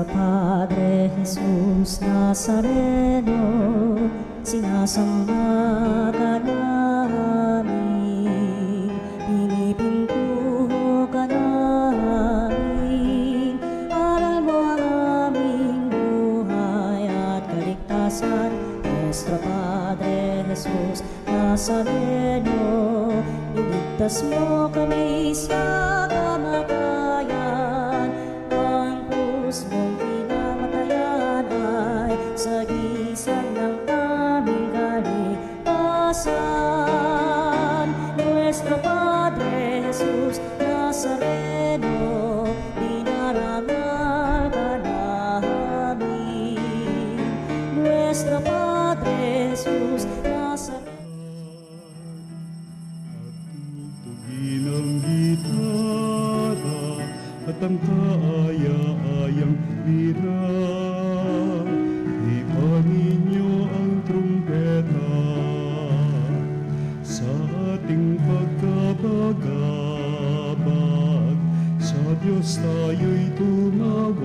Nuestro Padre Jesús Nazareno, sinasamba ka namin, pinipintuho ka namin, aral mo ang aming buhay at kaligtasan. Nuestro Padre Jesús Nazareno, iligtas mo kami sa kamatayan. Ang krus mong pinamatayan ay sagisag ng aming kaligtasan. Nuestro Padre Jesús Nazareno, dinarangal ka namin. Nuestro Padre Jesus Nazareno. Tugtugin ang gitara at ang kaaya-ayang lira. Ipanin niyo ang trumpeta sa ating pagkabagabag. Sa Diyos tayo'y tumawag.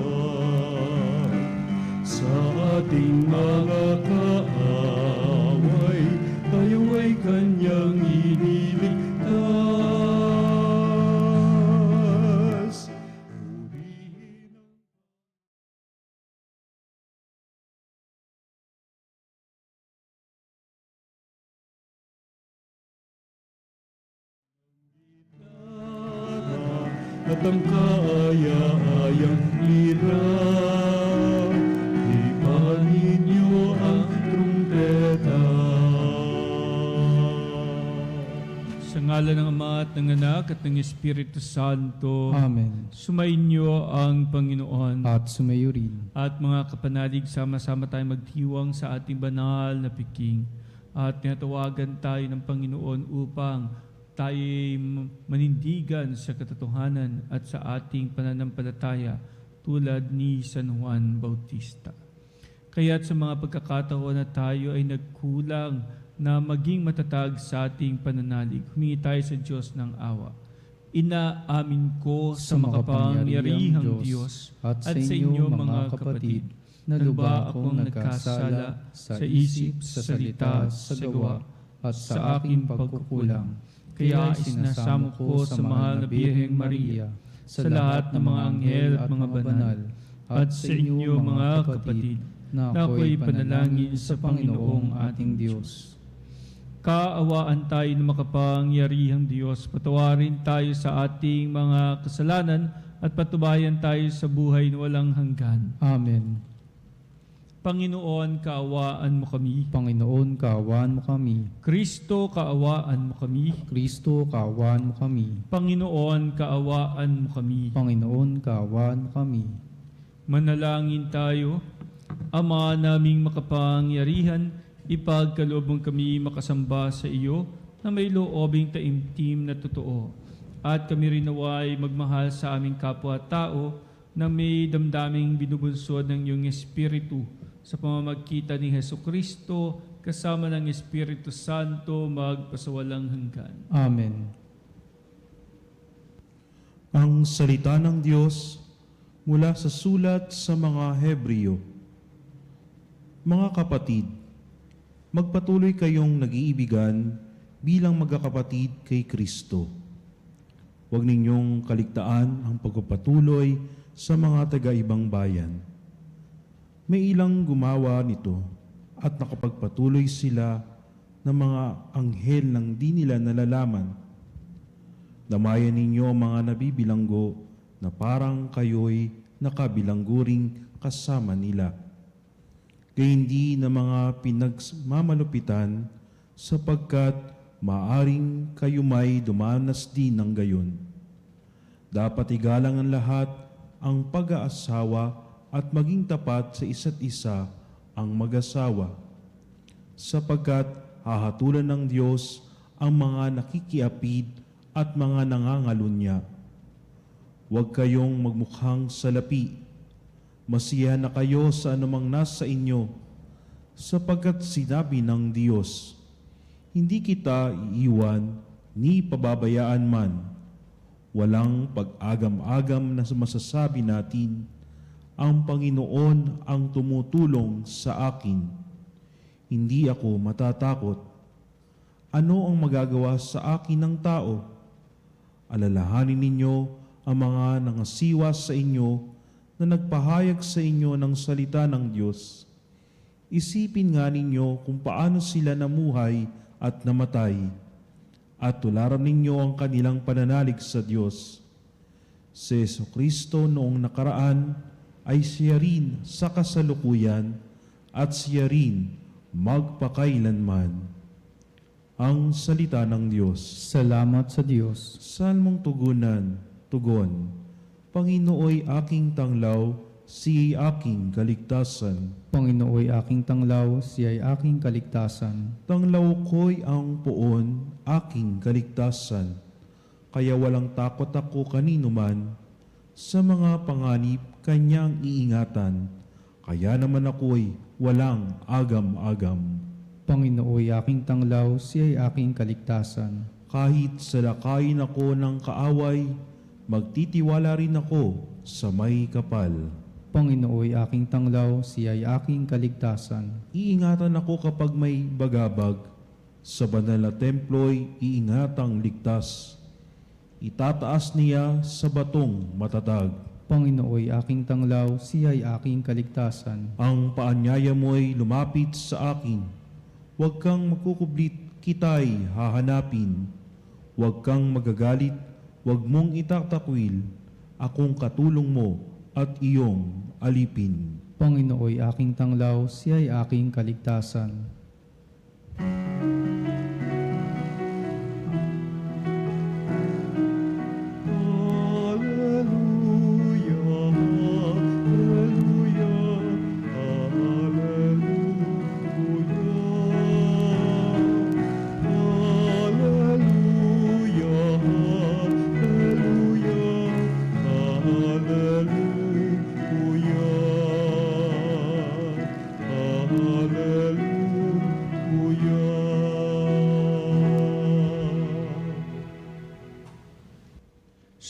Sa ating mga kaaway, tayo ay Kanyang iniligtas. Purihin ang gitara at ang kaaya-ayang lira. Ipanin niyo ang trumpeta. Sa ngalan ng Ama at ng Anak at ng Espiritu Santo. Amen. Sumainyo ang Panginoon. At sumayo rin. At mga kapanalig, sama-sama tayo magdiwang sa ating banal na piking. At tinatawagan tayo ng Panginoon upang tayo manindigan sa katotohanan at sa ating pananampalataya tulad ni San Juan Bautista. Kaya't sa mga pagkakataon na tayo ay nagkulang na maging matatag sa ating pananalig, humingi tayo sa Diyos ng awa. Inaamin ko sa makapangyarihang Diyos at sa inyo mga kapatid, na lubha akong nagkasala sa isip, sa salita, sa gawa, at sa aking pagkukulang. Kaya isinasamo ko sa mahal na Birheng Maria, sa lahat ng mga anghel at mga banal, at sa inyo mga kapatid, na ako'y panalangin sa Panginoong ating Diyos. Kaawaan tayo ng makapangyarihang Diyos, patawarin tayo sa ating mga kasalanan at patubayan tayo sa buhay na walang hanggan. Amen. Panginoon, kaawaan mo kami. Panginoon, kaawaan mo kami. Kristo, kaawaan mo kami. Kristo, kaawaan mo kami. Panginoon, kaawaan mo kami. Panginoon, kaawaan mo kami. Manalangin tayo. Ama naming makapangyarihan, ipagkaloob mo kami makasamba sa iyo na may loobing taimtim na totoo. At kami rin naway magmahal sa aming kapwa-tao na may damdaming binubunsod ng iyong Espiritu sa pamamagitan ni Hesukristo kasama ng Espiritu Santo magpasawalang hanggan. Amen. Ang salita ng Diyos mula sa sulat sa mga Hebreo. Mga kapatid, magpatuloy kayong nag-iibigan bilang magkakapatid kay Kristo. Huwag ninyong kaligtaan ang pagpapatuloy sa mga taga-ibang bayan. May ilang gumawa nito at nakapagpatuloy sila ng mga anghel ng di nila nalalaman. Damayan ninyo mga nabibilanggo na parang kayo'y nakabilangguring kasama nila. Kaya hindi na mga pinagmamalupitan sapagkat maaring kayo may dumanas din ng gayon. Dapat igalang ang lahat ang pag-aasawa at maging tapat sa isa't isa ang mag-asawa, sapagkat hahatulan ng Diyos ang mga nakikiapid at mga nangangalunya. Huwag kayong magmukhang salapi. Masiyahan na kayo sa anumang nasa inyo, sapagkat sinabi ng Diyos, hindi kita iiwan ni pababayaan man. Walang pag-agam-agam na masasabi natin, ang Panginoon ang tumutulong sa akin. Hindi ako matatakot. Ano ang magagawa sa akin ng tao? Alalahanin ninyo ang mga nangasiwa sa inyo na nagpahayag sa inyo ng salita ng Diyos. Isipin nga ninyo kung paano sila namuhay at namatay, at tularan ninyo ang kanilang pananalig sa Diyos. Si Jesucristo noong nakaraan ay siya rin sa kasalukuyan at siya rin magpakailanman. Ang salita ng Diyos. Salamat sa Diyos. Salmong tugunan, tugon. Panginooy aking tanglaw, siya'y aking kaligtasan. Panginooy aking tanglaw, siya'y aking kaligtasan. Tanglaw ko'y ang poon, aking kaligtasan. Kaya walang takot ako kanino man, sa mga panganib kanyang iingatan. Kaya naman ako'y walang agam-agam. Panginooy aking tanglaw, siya'y aking kaligtasan. Kahit salakayin ako ng kaaway, magtitiwala rin ako sa may kapal. Panginooy aking tanglaw, siya'y aking kaligtasan. Iingatan ako kapag may bagabag. Sa banal na templo'y iingatang ligtas. Itataas niya sa batong matatag. Panginooy aking tanglaw, siya'y aking kaligtasan. Ang paanyaya mo'y lumapit sa akin. Huwag kang magkukublit, kita'y hahanapin. Huwag kang magagalit, huwag mong itatakwil. Akong katulong mo at iyong alipin. Panginooy aking tanglaw, siya'y aking kaligtasan.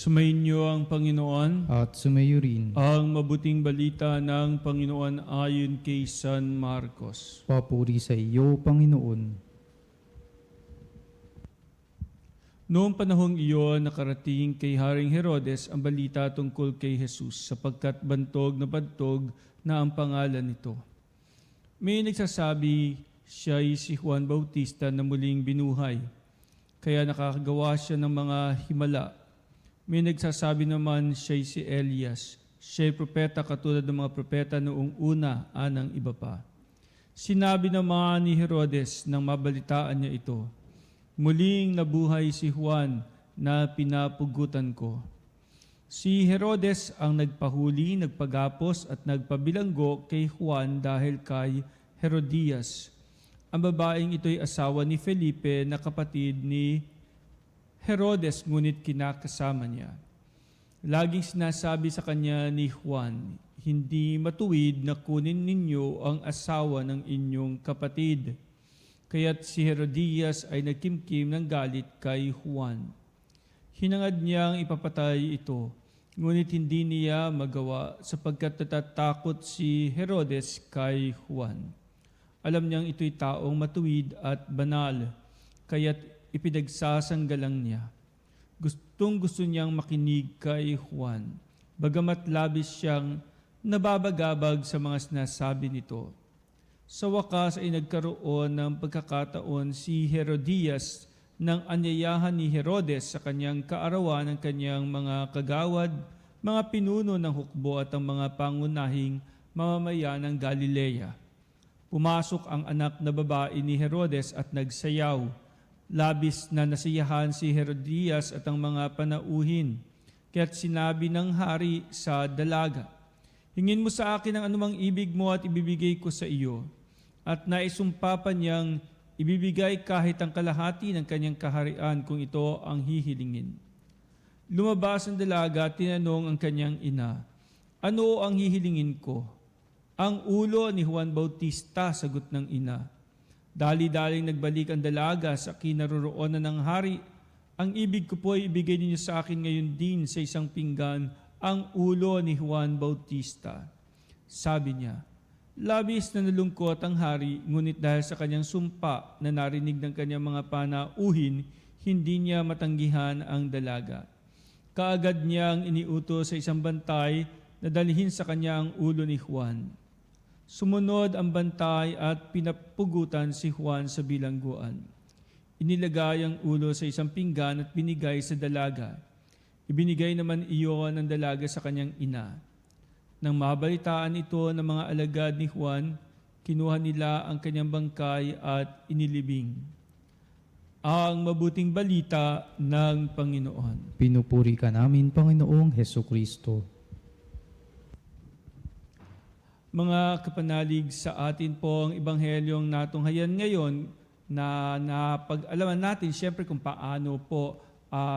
Sumainyo ang Panginoon. At sumayo rin. Ang mabuting balita ng Panginoon ayon kay San Marcos. Papuri sa iyo, Panginoon. Noong panahong iyon, nakarating kay Haring Herodes ang balita tungkol kay Jesus sapagkat bantog na ang pangalan nito. May nagsasabi siya'y si Juan Bautista na muling binuhay, kaya nakakagawa siya ng mga himala. May nagsasabi naman siya'y si Elias, siya'y propeta katulad ng mga propeta noong una, anang iba pa. Sinabi naman ni Herodes nang mabalitaan niya ito, muling nabuhay si Juan na pinapugutan ko. Si Herodes ang nagpahuli, nagpagapos at nagpabilanggo kay Juan dahil kay Herodias. Ang babaeng ito'y asawa ni Felipe na kapatid ni Herodes, ngunit kinakasama niya. Laging sinasabi sa kanya ni Juan, hindi matuwid na kunin ninyo ang asawa ng inyong kapatid. Kaya't si Herodias ay nagkimkim ng galit kay Juan. Hinangad niyang ipapatay ito, ngunit hindi niya magawa sapagkat natatakot si Herodes kay Juan. Alam niyang ito'y taong matuwid at banal, kaya't ipinagsasanggalang niya. Gustong-gusto niyang makinig kay Juan, bagamat labis siyang nababagabag sa mga sinasabi nito. Sa wakas ay nagkaroon ng pagkakataon si Herodias nang anyayahan ni Herodes sa kanyang kaarawan ng kanyang mga kagawad, mga pinuno ng hukbo at ang mga pangunahing mamamayan ng Galilea. Pumasok ang anak na babae ni Herodes at nagsayaw. Labis na nasiyahan si Herodias at ang mga panauhin, kaya't sinabi ng hari sa dalaga, hingin mo sa akin ang anumang ibig mo at ibibigay ko sa iyo. At naisumpa pa niyang ibibigay kahit ang kalahati ng kanyang kaharian kung ito ang hihilingin. Lumabas ang dalaga at tinanong ang kanyang ina, ano ang hihilingin ko? Ang ulo ni Juan Bautista, sagot ng ina. Dali-daling nagbalik ang dalaga sa kinaroroonan ng hari. Ang ibig ko po ay ibigay ninyo sa akin ngayon din sa isang pinggan ang ulo ni Juan Bautista. Sabi niya, labis na nalungkot ang hari, ngunit dahil sa kanyang sumpa na narinig ng kanyang mga panauhin, hindi niya matanggihan ang dalaga. Kaagad niyang iniutos sa isang bantay na dalhin sa kanya ang ulo ni Juan. Sumunod ang bantay at pinapugutan si Juan sa bilangguan. Inilagay ang ulo sa isang pinggan at binigay sa dalaga. Ibinigay naman iyon ng dalaga sa kanyang ina. Nang mabalitaan ito ng mga alagad ni Juan, kinuha nila ang kanyang bangkay at inilibing. Ang mabuting balita ng Panginoon. Pinupuri ka namin, Panginoong Heso Kristo. Mga kapanalig, sa atin po ang Ebanghelyong natunghayan ngayon na napag-alaman natin siyempre kung paano po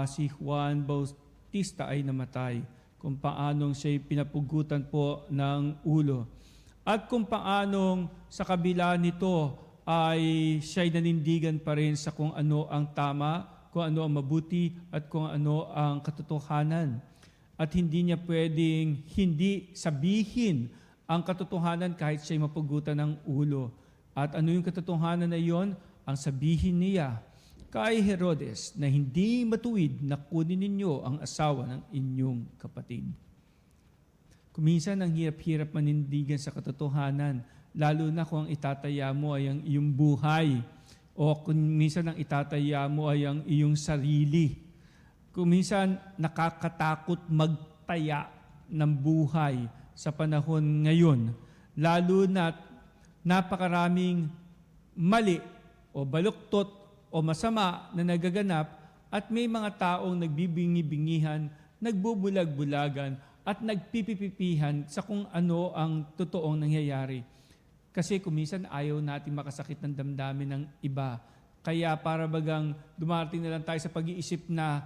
si Juan Bautista ay namatay, kung paanong siya'y pinapugutan po ng ulo, at kung paanong sa kabila nito ay siya'y nanindigan pa rin sa kung ano ang tama, kung ano ang mabuti, at kung ano ang katotohanan. At hindi niya pwedeng hindi sabihin ang katotohanan kahit siya'y mapugutan ng ulo. At ano yung katotohanan na iyon? Ang sabihin niya kay Herodes na hindi matuwid na kunin ninyo ang asawa ng inyong kapatid. Kuminsan ang hirap-hirap manindigan sa katotohanan, lalo na kung ang itataya mo ay ang iyong buhay, o kung minsan ang itataya mo ay ang iyong sarili. Kuminsan nakakatakot magtaya ng buhay sa panahon ngayon, lalo na napakaraming mali o baluktot o masama na nagaganap at may mga taong nagbibingi-bingihan, nagbubulag-bulagan at nagpipipipihan sa kung ano ang totoong nangyayari. Kasi kuminsan ayaw natin makasakit ng damdamin ng iba. Kaya para bagang dumarating na lang tayo sa pag-iisip na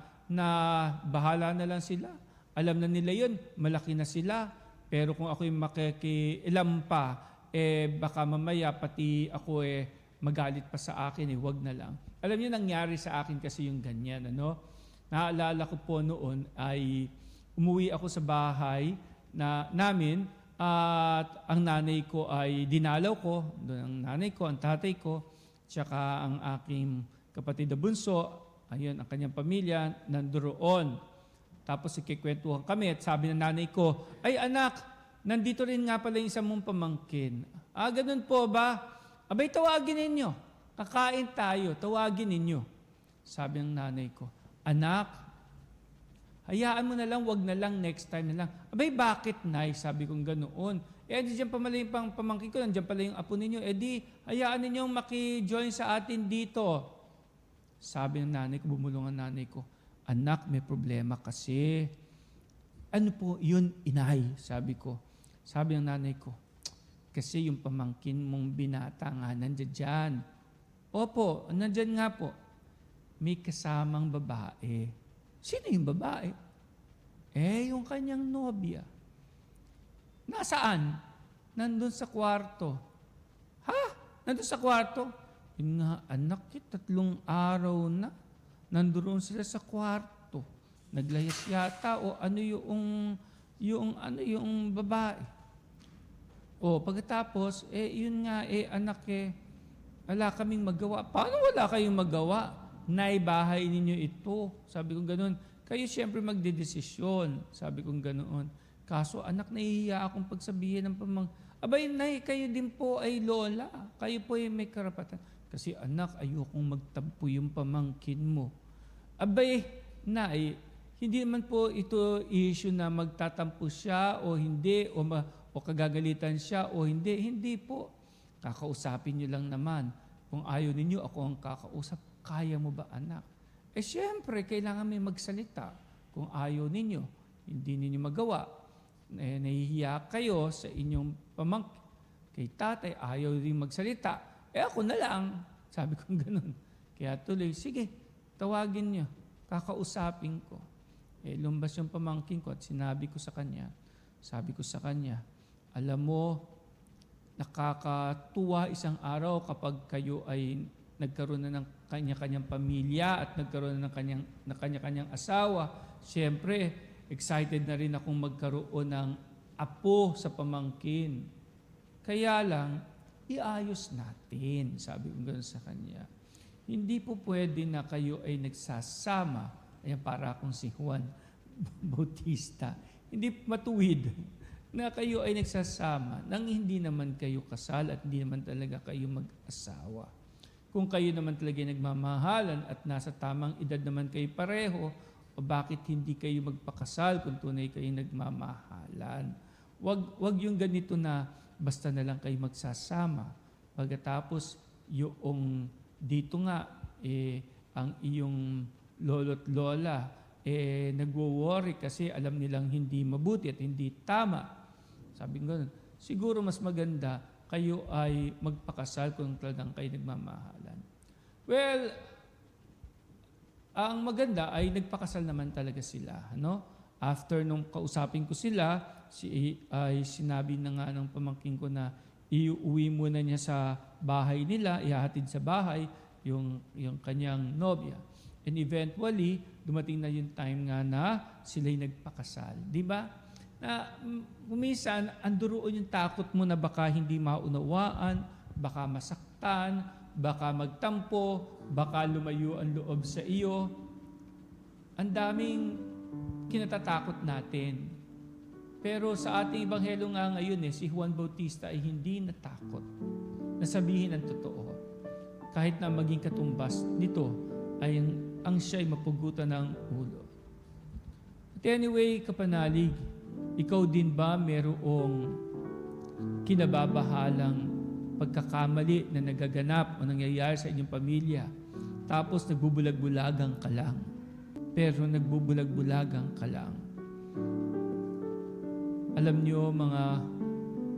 bahala na lang sila. Alam na nila yun, malaki na sila. Pero kung ako'y makikialam pa, baka mamaya pati ako magalit pa sa akin, wag na lang. Alam niyo, nangyari sa akin kasi yung ganyan. Naalala ko po noon ay umuwi ako sa bahay namin at ang nanay ko ay dinalaw ko. Doon ang nanay ko, ang tatay ko, tsaka ang aking kapatid na bunso, ayun, ang kanyang pamilya, nandoon. Tapos ikikwentuhan kami at sabi ng nanay ko, ay anak, nandito rin nga pala yung isang mong pamangkin. Ganun po ba? Abay, tawagin ninyo. Kakain tayo, tawagin ninyo. Sabi ng nanay ko, anak, hayaan mo na lang, wag na lang, next time na lang. Abay, bakit, nay? Sabi kong ganoon. Di dyan pala yung pamangkin ko, nandiyan pala yung apo ninyo. Di, hayaan ninyong maki-join sa atin dito. Sabi ng nanay ko, bumulong ang nanay ko, anak, may problema kasi. Ano po yun, inay? Sabi ko. Sabi ng nanay ko, kasi yung pamangkin mong binata nga nandiyan dyan. Opo, nandiyan nga po. May kasamang babae. Sino yung babae? Yung kanyang nobya. Nasaan? Nandun sa kwarto. Ha? Nandun sa kwarto? Yun nga, anak, 3 araw na. Nandoon sila sa kwarto. Naglayas yata o ano yung babae. Pagkatapos, yun nga, anak, wala kaming magawa. Paano wala kayong magawa? Naibahay ninyo ito. Sabi ko ganoon. Kayo siyempre magdedesisyon. Sabi ko ganoon. Kaso anak, nahihiya akong pagsabihin ng abay, nay, kayo din po ay lola. Kayo po ay may karapatan. Kasi anak, ayokong magtampo yung pamangkin mo. Abay, nay, hindi naman po ito issue na magtatampo siya o hindi, o kagagalitan siya o hindi. Hindi po. Kakausapin niyo lang naman. Kung ayaw ninyo, ako ang kakausap. Kaya mo ba, anak? Siyempre, kailangan may magsalita. Kung ayaw ninyo, hindi ninyo magawa. Nahihiya kayo sa inyong pamangkin. Kay tatay, ayaw rin magsalita. Ako na lang. Sabi ko ganun. Kaya tuloy, sige, tawagin niyo. Kakausapin ko. Lumbas yung pamangkin ko at sinabi ko sa kanya, alam mo, nakakatuwa isang araw kapag kayo ay nagkaroon na ng kanya-kanyang pamilya at nagkaroon na ng kanya-kanyang asawa. Siyempre, excited na rin akong magkaroon ng apo sa pamangkin. Kaya lang, iayos natin, sabi ko gano'n sa kanya. Hindi po pwede na kayo ay nagsasama, ayan para akong si Juan Bautista, hindi matuwid na kayo ay nagsasama nang hindi naman kayo kasal at hindi naman talaga kayo mag-asawa. Kung kayo naman talaga nagmamahalan at nasa tamang edad naman kayo pareho, o bakit hindi kayo magpakasal kung tunay kayo nagmamahalan? Wag yung ganito na basta na lang kayo magsasama. Pagkatapos yung dito nga, ang iyong lolo't lola, nagwo-worry kasi alam nilang hindi mabuti at hindi tama. Sabi ko, siguro mas maganda kayo ay magpakasal kung talagang kayo nagmamahalan. Well, ang maganda ay nagpakasal naman talaga sila. No? After nung kausapin ko sila, ay sinabi na nga ng pamangkin ko na iuwi muna niya sa bahay nila, ihahatid sa bahay yung kanyang nobya. And eventually, dumating na yung time nga na sila'y nagpakasal. Di ba? Na minsan, anduroon yung takot mo na baka hindi maunawaan, baka masaktan, baka magtampo, baka lumayo ang loob sa iyo. Ang daming kinatatakot natin. Pero sa ating ebanghelyo nga ngayon, si Juan Bautista ay hindi natakot na sabihin ang totoo. Kahit na maging katumbas nito ay ang siya'y mapugutan ng ulo. But anyway, kapanalig, ikaw din ba merong kinababahalang pagkakamali na nagaganap o nangyayari sa inyong pamilya, tapos nagbubulag-bulagang ka lang? Pero nagbubulag-bulagang ka lang. Alam niyo mga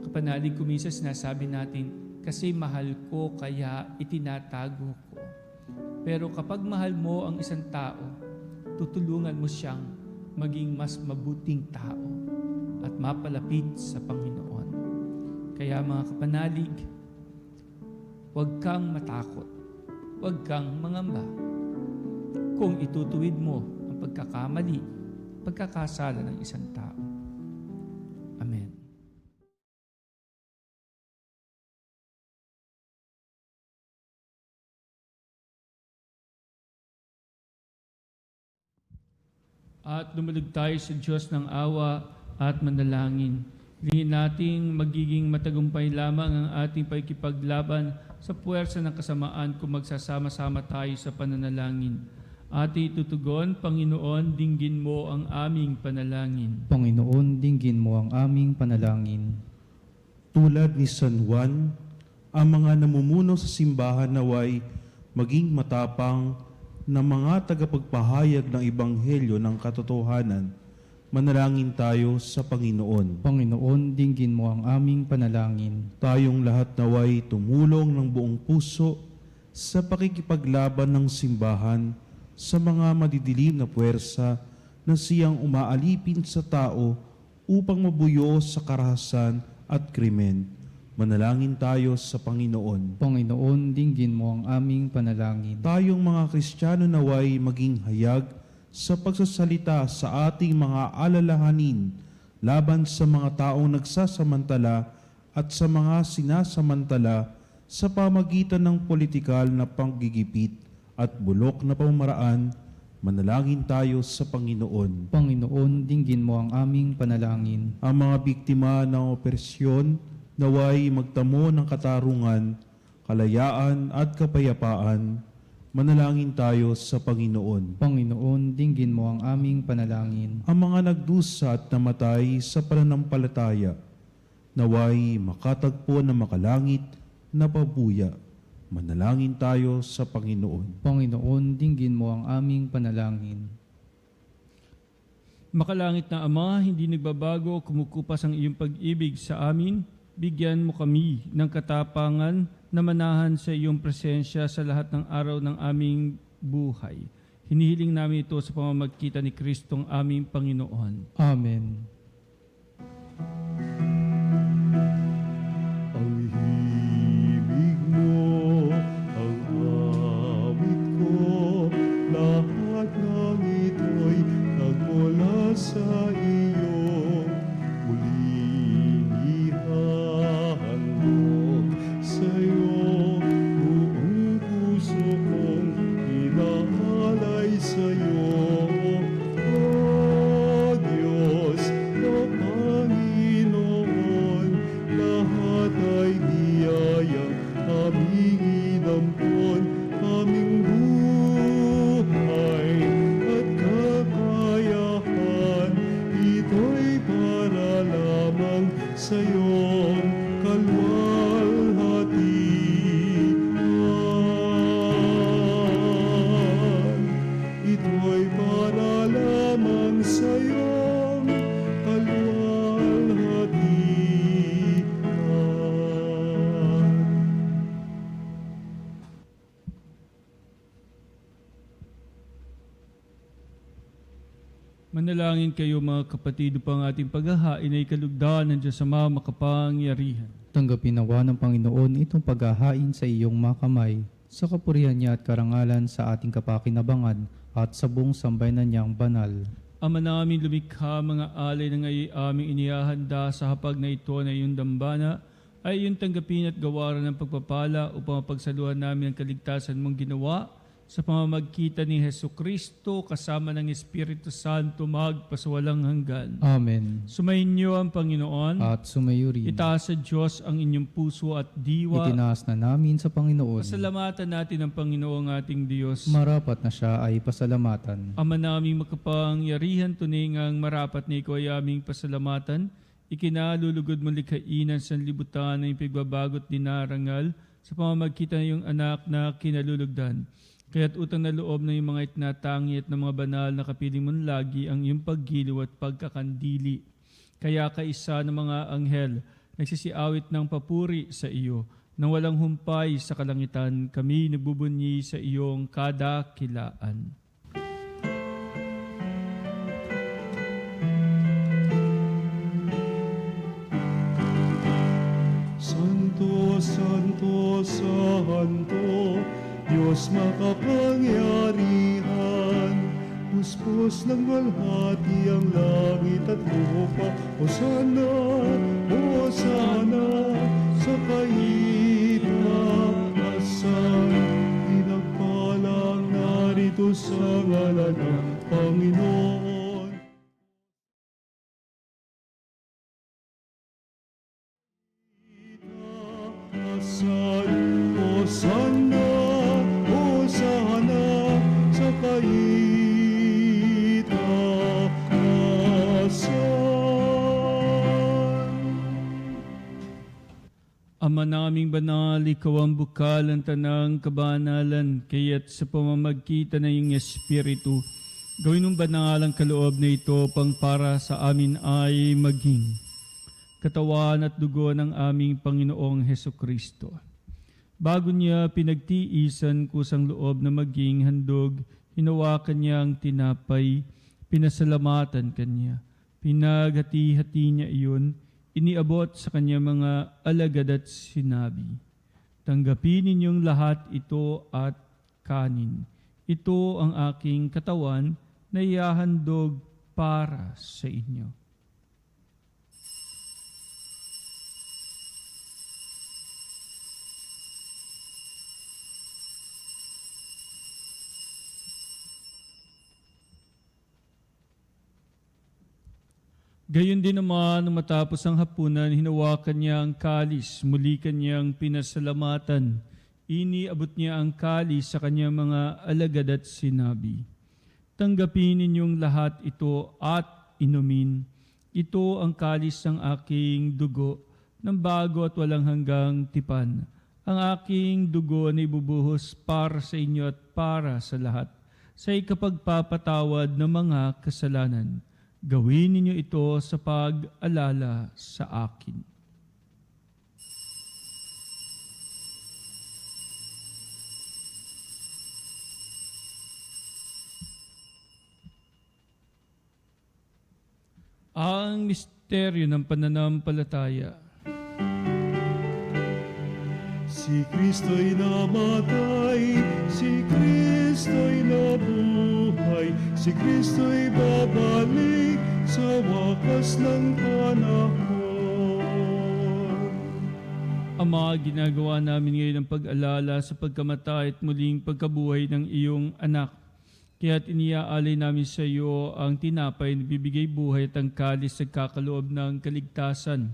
kapanalig, kuminsan sinasabi natin, kasi mahal ko kaya itinatago ko. Pero kapag mahal mo ang isang tao, tutulungan mo siyang maging mas mabuting tao at mapalapit sa Panginoon. Kaya mga kapanalig, huwag kang matakot, huwag kang mangamba. Kung itutuwid mo ang pagkakamali, pagkakasala ng isang tao. Amen. At lumalag tayo sa Diyos ng awa at manalangin. Hilingin nating magiging matagumpay lamang ang ating pakikipaglaban sa puwersa ng kasamaan kung magsasama-sama tayo sa pananalangin. Ati tutugon, Panginoon, dinggin mo ang aming panalangin. Panginoon, dinggin mo ang aming panalangin. Tulad ni San Juan, ang mga namumuno sa simbahan naway maging matapang na mga tagapagpahayag ng Ebanghelyo ng katotohanan. Manalangin tayo sa Panginoon. Panginoon, dinggin mo ang aming panalangin. Tayong lahat naway tumulong ng buong puso sa pakikipaglaban ng simbahan sa mga madidilim na puwersa na siyang umaalipin sa tao upang mabuyo sa karahasan at krimen. Manalangin tayo sa Panginoon. Panginoon, dinggin mo ang aming panalangin. Tayong mga Kristiyano naway maging hayag sa pagsasalita sa ating mga alalahanin laban sa mga taong nagsasamantala at sa mga sinasamantala sa pamagitan ng politikal na panggigipit at bulok na pamamaraan. Manalangin tayo sa Panginoon. Panginoon, dinggin mo ang aming panalangin. Ang mga biktima ng operasyon naway magtamo ng katarungan, kalayaan at kapayapaan. Manalangin tayo sa Panginoon. Panginoon, dinggin mo ang aming panalangin. Ang mga nagdusa at namatay sa pananampalataya, naway makatagpo na makalangit na pabuya. Manalangin tayo sa Panginoon. Panginoon, dinggin mo ang aming panalangin. Makalangit na Ama, hindi nagbabago, kumukupas ang iyong pag-ibig sa amin. Bigyan mo kami ng katapangan na manahan sa iyong presensya sa lahat ng araw ng aming buhay. Hinihiling namin ito sa pamamagitan ni Kristong aming Panginoon. Amen. Ang himig mo, ang awit ko, lahat ng ito'y nagmula sa iyo. Muli Manalangin kayo mga kapatid upang ating paghahain ay kalugdan ng Diyos Ama makapangyarihan. Tanggapin nawa ng Panginoon itong paghahain sa iyong mga kamay, sa kapurihan niya at karangalan sa ating kapakinabangan at sa buong sambayanan niyang banal. Ama namin lumikha, mga alay na ngayon aming inihahanda sa hapag na ito na iyong dambana, ay iyong tanggapin at gawaran ng pagpapala upang mapagsaluhan namin ang kaligtasan mong ginawa sa pamamagitan ni Hesukristo kasama ng Espiritu Santo magpasawalang hanggan. Amen. Sumainyo ang Panginoon. At sumayo rin. Itaas sa Diyos ang inyong puso at diwa. Itinaas na namin sa Panginoon. Pasalamatan natin ang Panginoong ating Diyos. Marapat na siya ay pasalamatan. Ama naming makapangyarihan, tuningang marapat na ikaw ay aming pasalamatan. Ikinalulugod mo likhainan sa libutan ng pagbabagot dinarangal sa pamamagitan ng iyong anak na kinalulugdan. Kaya't utang na loob ng iyong mga itinatangi at ng mga banal na kapiling mong lagi ang iyong paggiliw at pagkakandili. Kaya kaisa ng mga anghel, nagsisiawit ng papuri sa iyo, nang walang humpay sa kalangitan, kami nagbubunyi sa iyong kadakilaan. Santo, Santo, Santo, Diyos makapangyarihan, puspos ng walhati ang langit at lupa. Hosana, Hosana, sa kaitaasan, pinagpalang narito sa ngalan ng Panginoon. Hosana, Hosana, sa kaitaasan. Ama naming banal, ikaw ang bukal ng tanang kabanalan, kaya't sa pamamagitan ng iyong Espiritu, gawin mong banal ang kaloob na ito pang para sa amin ay maging katawan at dugo ng aming Panginoong Hesukristo. Bago niya pinagtiisan kusang loob na maging handog, hinawakan niya ang tinapay, pinasalamatan kanya, pinaghati-hati niya iyon, iniabot sa kanya mga alagad at sinabi, tanggapin ninyong lahat ito at kanin. Ito ang aking katawan na ihahandog para sa inyo. Gayon din naman, nung matapos ang hapunan, hinawakan niya ang kalis, muli kanyang pinasalamatan. Iniabot niya ang kalis sa kanyang mga alagad at sinabi, tanggapin ninyong lahat ito at inumin. Ito ang kalis ng aking dugo, ng bago at walang hanggang tipan. Ang aking dugo na ibubuhos para sa inyo at para sa lahat, sa ikapagpapatawad ng mga kasalanan. Gawin ninyo ito sa pag-alala sa akin. Ang misteryo ng pananampalataya. Si Kristo'y namatay, si Kristo'y nabuhay, si Kristo'y babalik sa wakas ng panahon. Ama, ginagawa namin ngayon ang pag-alala sa pagkamatay at muling pagkabuhay ng iyong anak. Kaya't iniaalay namin sa iyo ang tinapay na bibigay buhay at ang kalis sa kakaloob ng kaligtasan.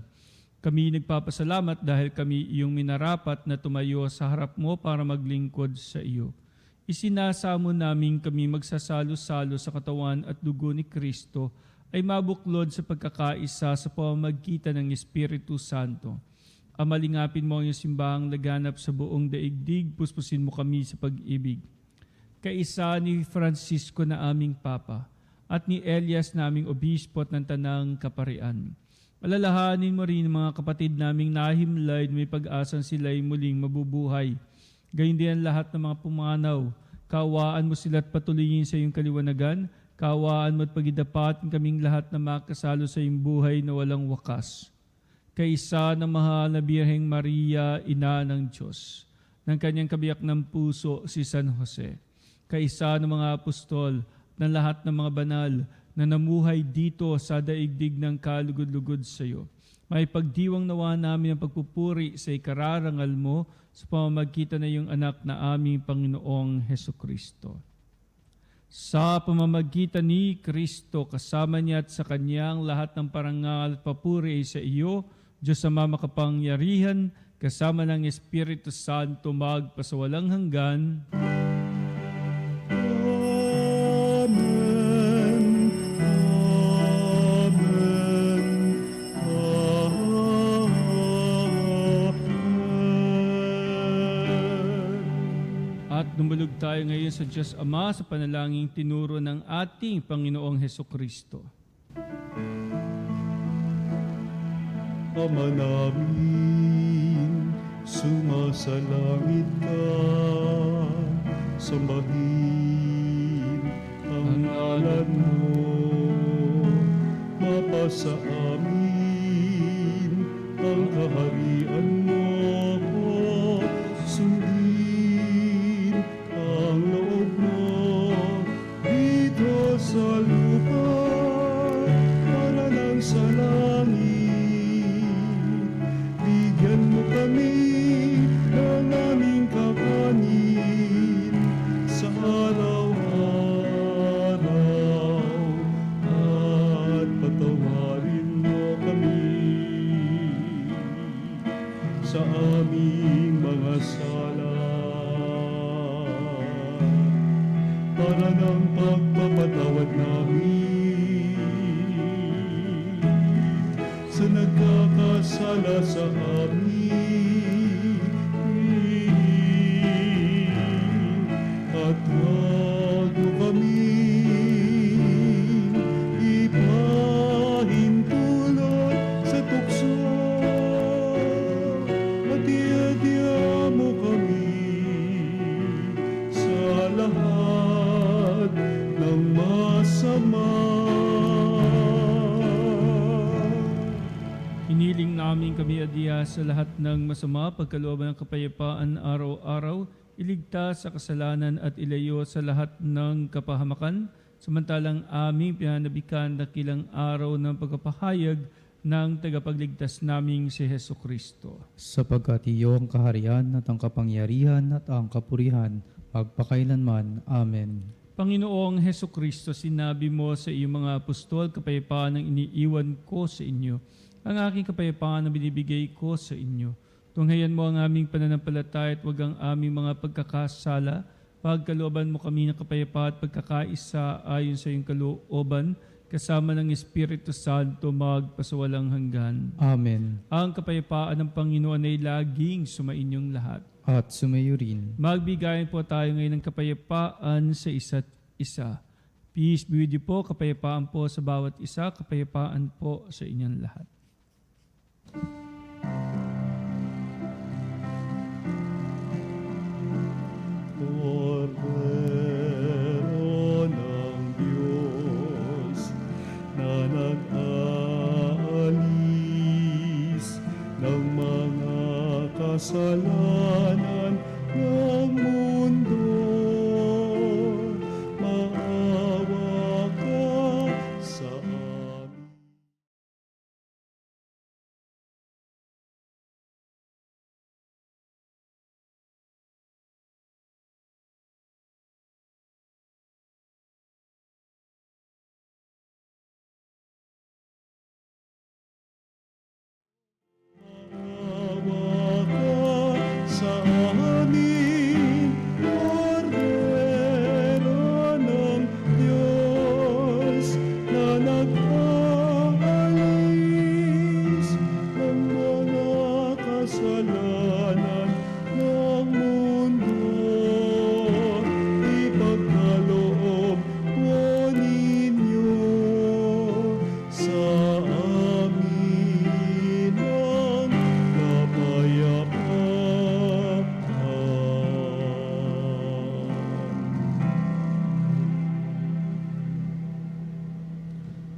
Kami nagpapasalamat dahil kami iyong minarapat na tumayo sa harap mo para maglingkod sa iyo. Isinasamo namin kami magsasalo-salo sa katawan at dugo ni Kristo ay mabuklod sa pagkakaisa sa pamamagitan ng Espiritu Santo. Amalingapin mo ang iyong simbahang laganap sa buong daigdig, puspusin mo kami sa pag-ibig. Kaisa ni Francisco na aming Papa at ni Elias na aming Obispo at ng Tanang Kaparian. Alalahanin mo rin mga kapatid naming nahimlay na may pag-asang sila'y muling mabubuhay. Gayun din ang lahat ng mga pumanaw. Kaawaan mo sila at patuloyin sa iyong kaliwanagan, Kaawaan mo at pagidapatin kaming lahat na makasalo sa iyong buhay na walang wakas. Kaisa ng mahal na Birheng Maria, Ina ng Diyos, ng kanyang kabiyak ng puso si San Jose, kaisa ng mga apostol, ng lahat ng mga banal na namuhay dito sa daigdig ng kalugod-lugod sa iyo. May pagdiwang nawa namin ang pagpupuri sa ikararangal mo sa pamamagitan ng iyong anak na aming Panginoong Hesukristo. Sa pamamagitan ni Kristo, kasama niya at sa kanyang lahat ng parangal at papuri ay sa iyo, Diyos Ama makapangyarihan, kasama ng Espiritu Santo magpasawalang hanggan. Dumulog tayo ngayon sa Diyos Ama sa panalangin tinuro ng ating Panginoong Hesukristo. Ama namin, sumasalangit ka, sambahin ang ngalan mo, mapasa amin ang kaharian mo, sundin ang loob mo dito sa lupa para nang sa langit. Bigyan mo kami ng aming kakanin sa araw-araw at patawarin mo kami sa aming mga sala para ng pagpapatawad namin sa nagkakasala sa amin. At huwag mo kami ipahintulot sa tukso, at iadya mo kami sa lahat ng masama. Hiniling namin kami adya sa lahat ng masama, pagkalooban ng kapayapaan araw-araw, iligtas sa kasalanan at ilayo sa lahat ng kapahamakan, samantalang aming pinanabikan dakilang araw ng pagpapahayag ng tagapagligtas naming si Hesukristo. Sapagkat iyo ang kaharian at ang kapangyarihan at ang kapurihan, magpakailanman. Amen. Panginoong Hesukristo, sinabi mo sa iyong mga apostol, kapayapaan ang iniiwan ko sa inyo. Ang aking kapayapaan na binibigay ko sa inyo. Tunghayan mo ang aming pananampalataya at huwag ang aming mga pagkakasala. Pagkalooban mo kami ng kapayapaan at pagkakaisa ayon sa iyong kalooban, kasama ng Espiritu Santo magpasawalang hanggan. Amen. Ang kapayapaan ng Panginoon ay laging sumainyong lahat. At sumayo rin. Magbigayan po tayo ngayon ng kapayapaan sa isa't isa. Peace be with you po, kapayapaan po sa bawat isa, kapayapaan po sa inyong lahat. Kordero ng Diyos na nag-aalis ng mga kasalanan ng mundo, maawa ka sa amin. Maawa ka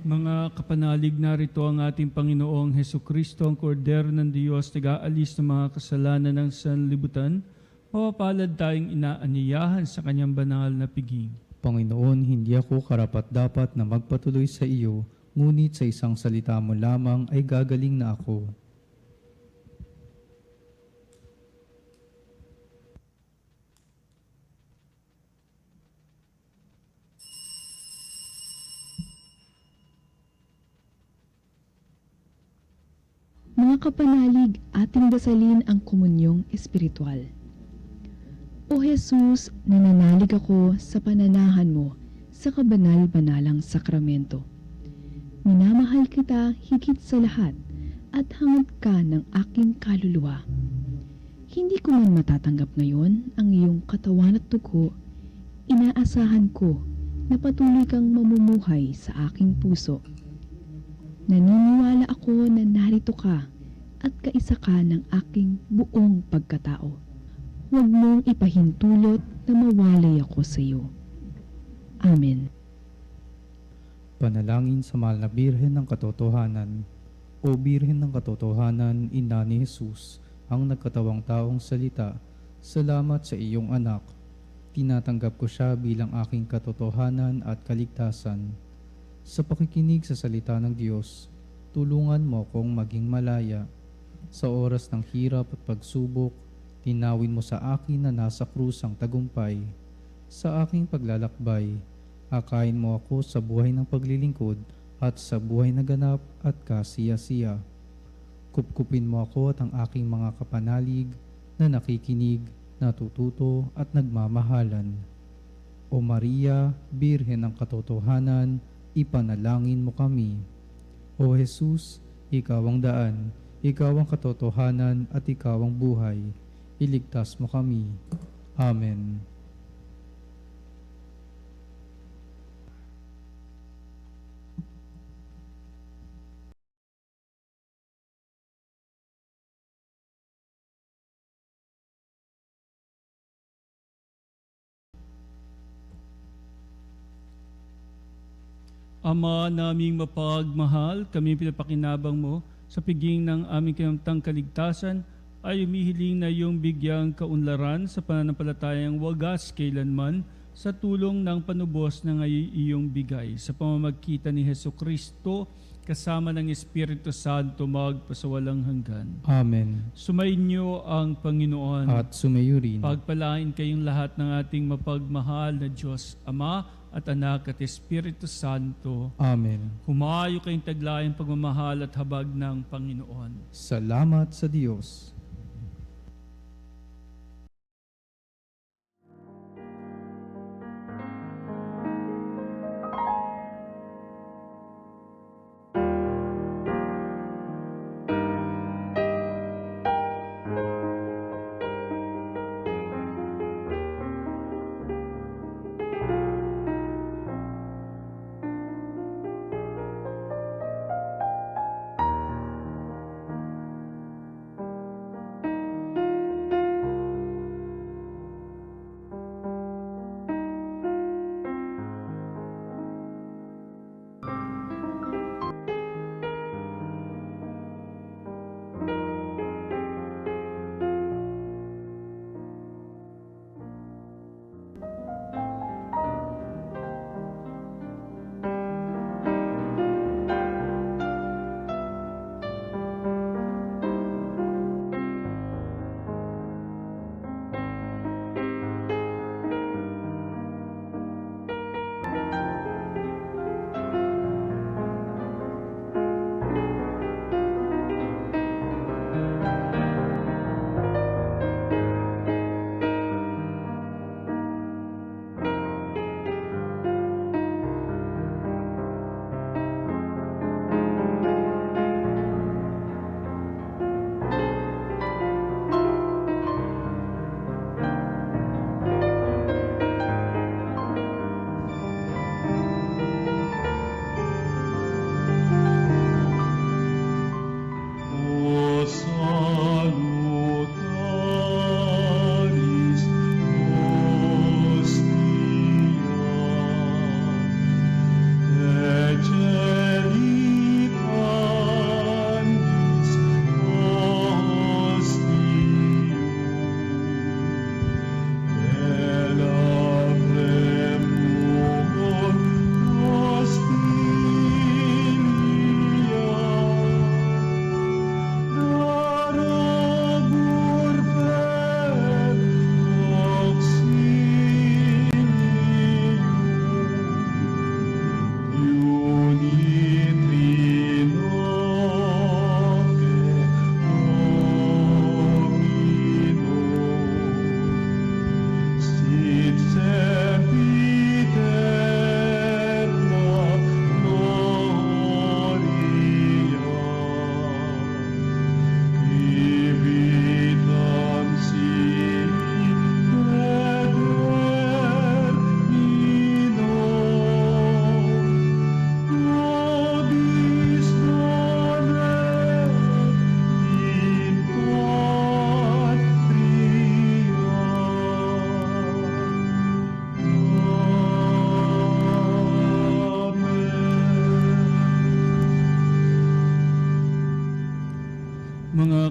Mga kapanalig, narito ang ating Panginoong Heso Kristo, ang kordero ng Diyos, nag-aalis ng mga kasalanan ng sanlibutan. Mapapalad tayong inaanyayahan sa kanyang banal na piging. Panginoon, hindi ako karapat-dapat na magpatuloy sa iyo, ngunit sa isang salita mo lamang ay gagaling na ako. Mga kapanalig, ating dasalin ang komunyong espiritual. O Jesus, nananalig ako sa pananahan mo sa kabanal-banalang sakramento. Minamahal kita higit sa lahat at hangad ka ng aking kaluluwa. Hindi ko man matatanggap ngayon ang iyong katawan at dugo, inaasahan ko na patuloy kang mamumuhay sa aking puso. Naniniwala ako na narito ka at kaisa ka ng aking buong pagkatao. Huwag mong ipahintulot na mawalay ako sa iyo. Amen. Panalangin sa mahal na Birhen ng Katotohanan. O Birhen ng Katotohanan, Ina ni Jesus, ang nagkatawang taong salita, salamat sa iyong anak. Tinatanggap ko siya bilang aking katotohanan at kaligtasan. Sa pakikinig sa salita ng Diyos, tulungan mo akong maging malaya. Sa oras ng hirap at pagsubok, tinawin mo sa akin na nasa krus ang tagumpay. Sa aking paglalakbay, akayin mo ako sa buhay ng paglilingkod at sa buhay na ganap at kasiya-siya. Kupkupin mo ako at ang aking mga kapanalig na nakikinig, natututo at nagmamahalan. O Maria, Birhen ng Katotohanan, ipanalangin mo kami. O Jesus, ikaw ang daan, ikaw ang katotohanan at ikaw ang buhay. Iligtas mo kami. Amen. Ama naming mapagmahal, kami pinapakinabang mo sa piging ng aming kinamtang kaligtasan ay umihiling na iyong bigyang kaunlaran sa pananampalatayang wagas kailanman sa tulong ng panubos ng iyong bigay. Sa pamamagitan ni Heso Kristo, kasama ng Espiritu Santo magpasawalang hanggan. Amen. Sumainyo ang Panginoon. At sumayo rin. Pagpalain kayong lahat ng ating mapagmahal na Diyos, Ama at Anak at Espiritu Santo. Amen. Humayo kayong taglayang pagmamahal at habag ng Panginoon. Salamat sa Diyos.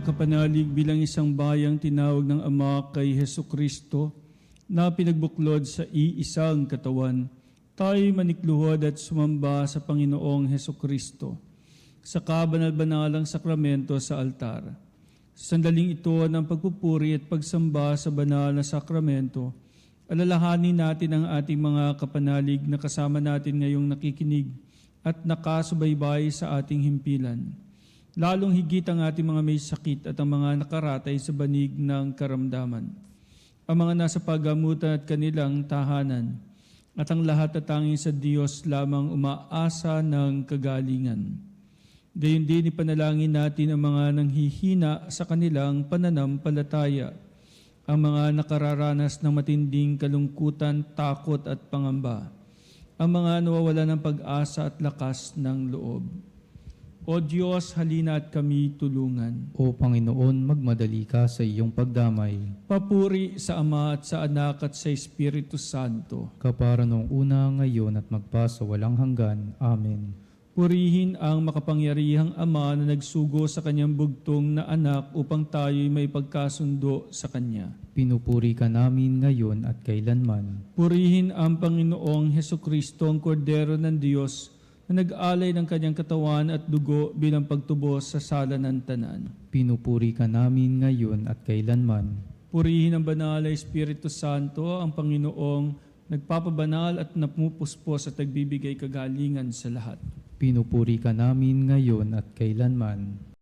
mga kapanalig, bilang isang bayang tinawag ng Ama kay Hesu Kristo na pinagbuklod sa iisang katawan, tayo manikluhod at sumamba sa Panginoong Hesu Kristo sa kabanal-banalang sakramento sa altar. Sa sandaling ito ng pagpupuri at pagsamba sa banal na sakramento, alalahanin natin ang ating mga kapanalig na kasama natin ngayong nakikinig at nakasubaybay sa ating himpilan. Lalong higit ang ating mga may sakit at ang mga nakaratay sa banig ng karamdaman. Ang mga nasa paggamutan at kanilang tahanan, at ang lahat na tanging sa Diyos lamang umaasa ng kagalingan. Gayon din ipanalangin natin ang mga nanghihina sa kanilang pananampalataya, ang mga nakararanas ng matinding kalungkutan, takot at pangamba, ang mga nawawala ng pag-asa at lakas ng loob. O Diyos, halina at kami tulungan. O Panginoon, magmadali ka sa iyong pagdamay. Papuri sa Ama at sa Anak at sa Espiritu Santo. Kapara noong una, ngayon at magpa sa walang hanggan. Amen. Purihin ang makapangyarihang Ama na nagsugo sa kanyang bugtong na anak upang tayo'y may pagkasundo sa Kanya. Pinupuri ka namin ngayon at kailanman. Purihin ang Panginoong Hesukristo, ang Kordero ng Diyos, na nag-alay ng kanyang katawan at dugo bilang pagtubos sa sala ng tanan. Pinupuri ka namin ngayon at kailanman. Purihin ang banal na Espiritu Santo, ang Panginoong nagpapabanal at napupuspos at nagbibigay kagalingan sa lahat. Pinupuri ka namin ngayon at kailanman.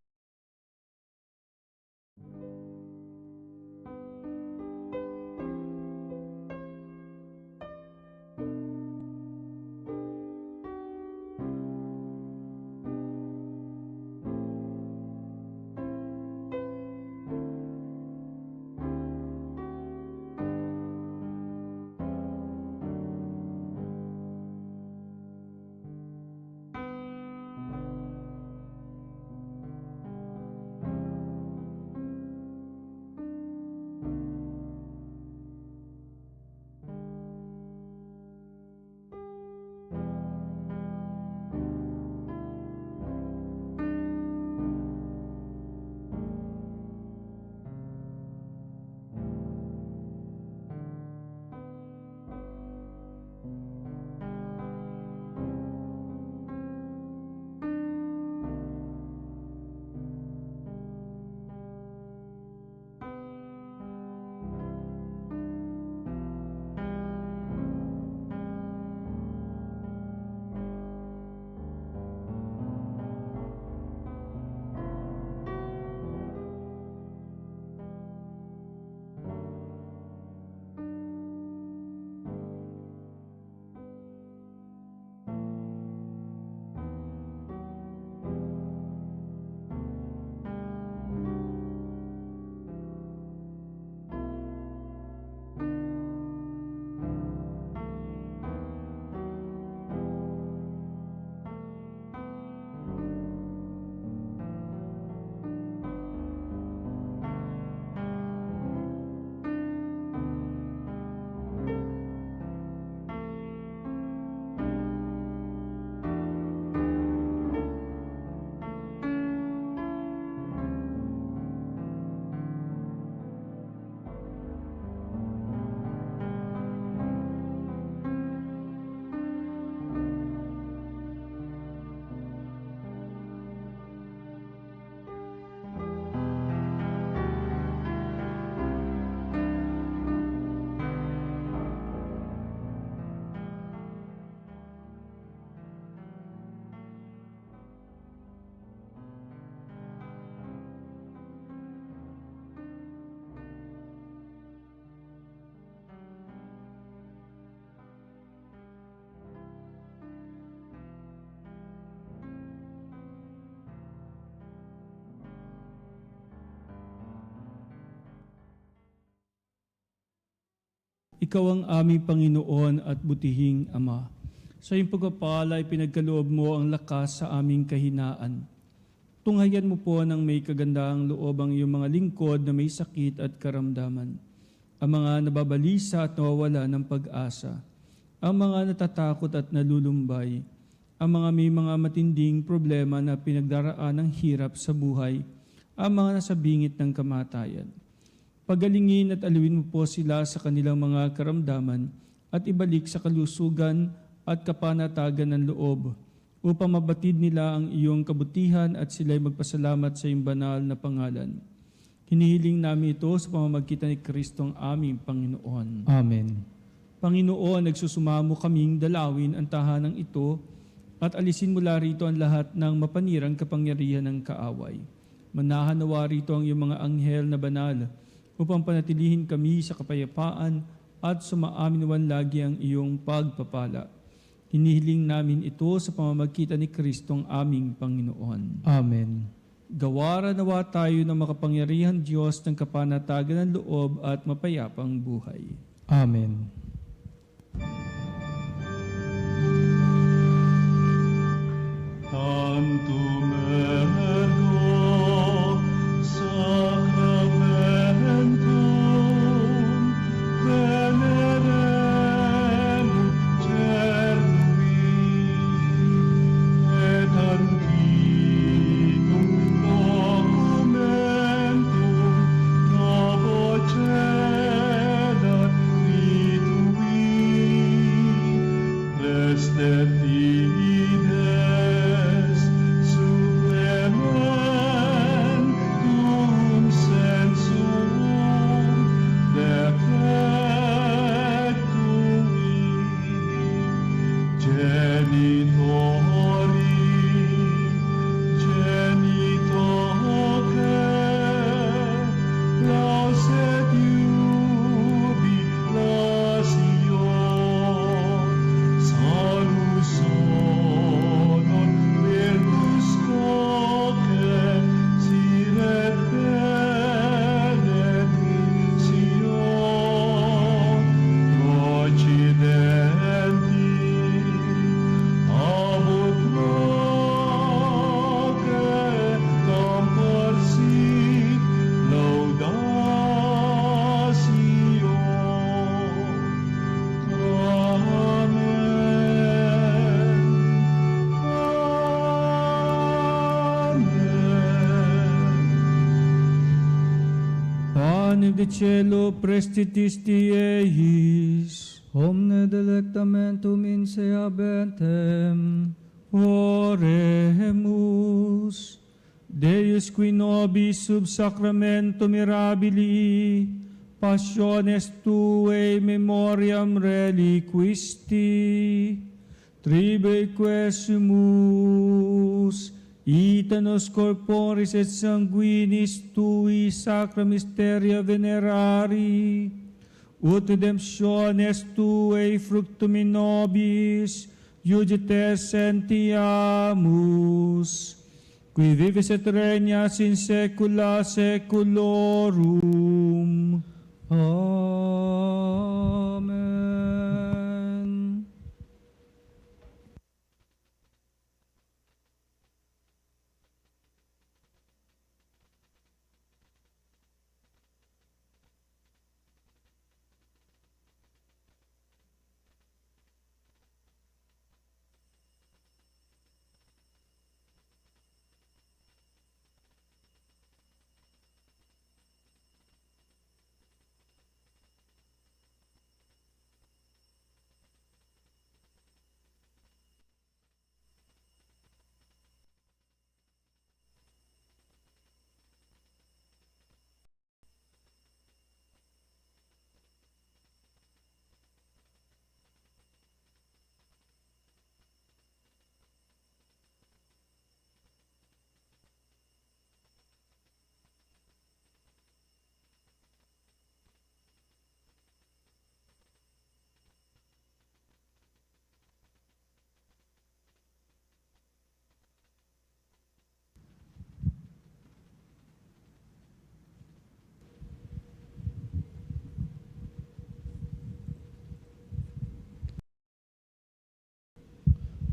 Ikaw ang aming Panginoon at butihing Ama. Sa iyong pagpapala ay pinagkaloob mo ang lakas sa aming kahinaan. Tunghayan mo po ng may kagandahang loob ang iyong mga lingkod na may sakit at karamdaman, ang mga nababalisa at nawawala ng pag-asa, ang mga natatakot at nalulumbay, ang mga may mga matinding problema na pinagdaraan ng hirap sa buhay, ang mga nasa bingit ng kamatayan. Pagalingin at aliwin mo po sila sa kanilang mga karamdaman at ibalik sa kalusugan at kapanatagan ng loob upang mabatid nila ang iyong kabutihan at sila'y magpasalamat sa iyong banal na pangalan. Hinihiling namin ito sa pamamagitan ni Kristong aming Panginoon. Amen. Panginoon, nagsusumamo kaming dalawin ang tahanang ito at alisin mula rito ang lahat ng mapanirang kapangyarihan ng kaaway. Manahan nawa rito ang iyong mga anghel na banal upang panatilihin kami sa kapayapaan at sumaamin lagi ang iyong pagpapala. Hinihiling namin ito sa pamamagitan ni Kristong aming Panginoon. Amen. Gawaran nawa tayo ng makapangyarihan Diyos ng kapanatagan ng loob at mapayapang buhay. Amen. Tantum ergo sacramentum veneremur cernui et antiquum documentum novo cedat ritui restet fides supplementum sensum defectui genitori genitoque lauset jubilatio salus honor virtus coque siret benedictio occidenti abut loque comporsit laudatio. Amen. Amen. Panem de cielo prestitisti eis, Omne delectamentum in se habentem. oremus. Deus qui nobis sub sacramento mirabili, passiones tuae memoriam reliquisti, tribeque sumus, itanos corporis et sanguinis tui sacra mysteria venerari, ut redemptiones tuae fructum in nobis, iudites sentiamus, qui vivis et regnas in saecula saeculorum. Amen.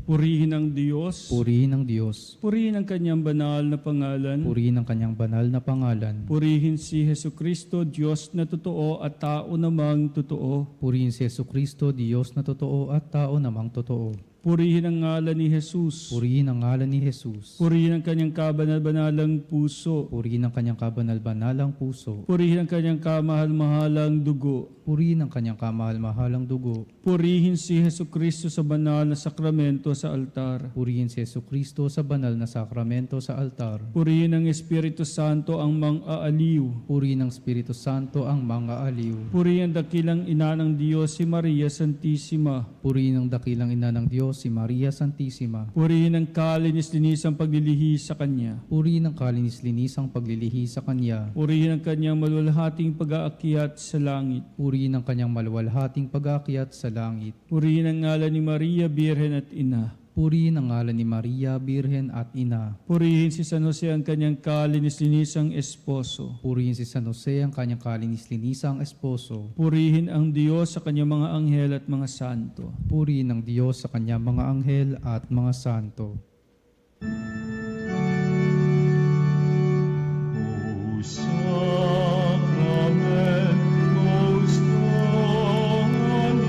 Purihin ang Diyos. Purihin ang Diyos. Purihin ang kanyang banal na pangalan. Purihin ang kanyang banal na pangalan. Purihin si Hesu Kristo, Diyos na totoo at tao namang totoo. Purihin si Jesucristo, Diyos na totoo at tao namang totoo. Purihin ang ngalan ni Jesus. Purihin ang ngalan ni Jesus. Purihin ang kanyang kabanal-banalang puso. Purihin ang kanyang kabanal-banalang puso. Purihin ang kanyang kamahal-mahalang dugo. Purihin ang kanyang kamahal-mahalang dugo. Purihin si Jesucristo sa banal na sakramento sa altar. Purihin si Jesucristo sa banal na sakramento sa altar. Purihin ang Espiritu Santo ang mang-aaliw. Purihin ng Espiritu Santo ang mga aliw. Purihin ang dakilang ina ng Diyos si Maria Santissima. Purihin ang dakilang ina ng Diyos si Maria Santissima. Purihin ang kalinis-linisang paglilihi sa Kanya. Purihin ang kalinis-linisang paglilihi sa Kanya. Purihin ang Kanyang malulhating pag-aakyat sa langit. Purihin ang kanyang maluwalhating pag-aakyat sa langit. Purihin ang ngalan ni Maria, Birhen at Ina. Purihin ang ngalan ni Maria, Birhen at Ina. Purihin si San Jose ang kanyang kalinis-linisang esposo. Purihin si San Jose ang kanyang kalinis-linisang esposo. Purihin ang Diyos sa kanyang mga anghel at mga santo. Purihin ang Diyos sa kanyang mga anghel at mga santo. O Sacrament most holy,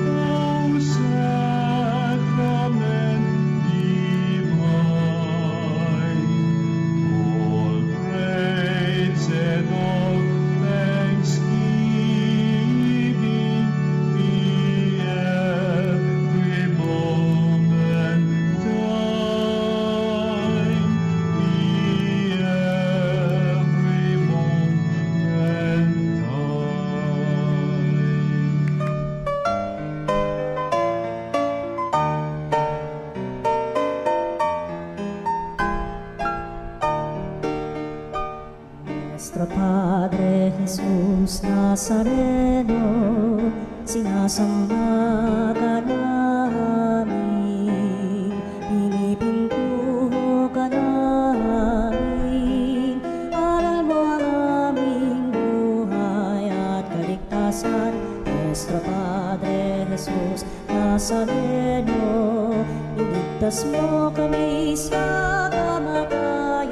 O Sacrament divine, all praise and all thanksgiving be every moment thine, be every moment thine. Nuestro Padre Jesus Nazareno, sinasamba ka namin, pinipintuho ka namin, aral mo ang aming buhay at kaligtasan. Nuestro Padre Jesus Nazareno, iligtas mo kami sa kamatayan,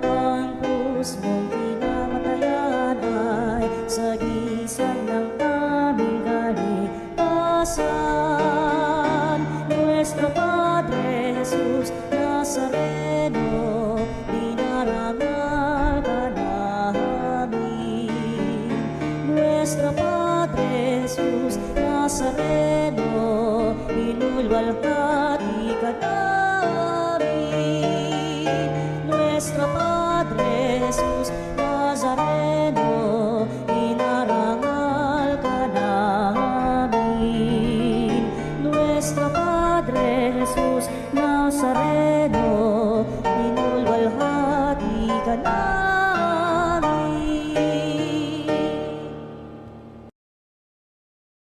ang krus mong pinamatayan ay sagisag ng aming kaligtasan. Nuestro Padre Jesus Nazareno, dinarangal ka namin. Nuestro Padre Jesus Nazareno, inulwalhati ka namin. Nuestro Padre Jesus Nazareno, inarangal ka namin. Nuestro Padre Jesus Nazareno,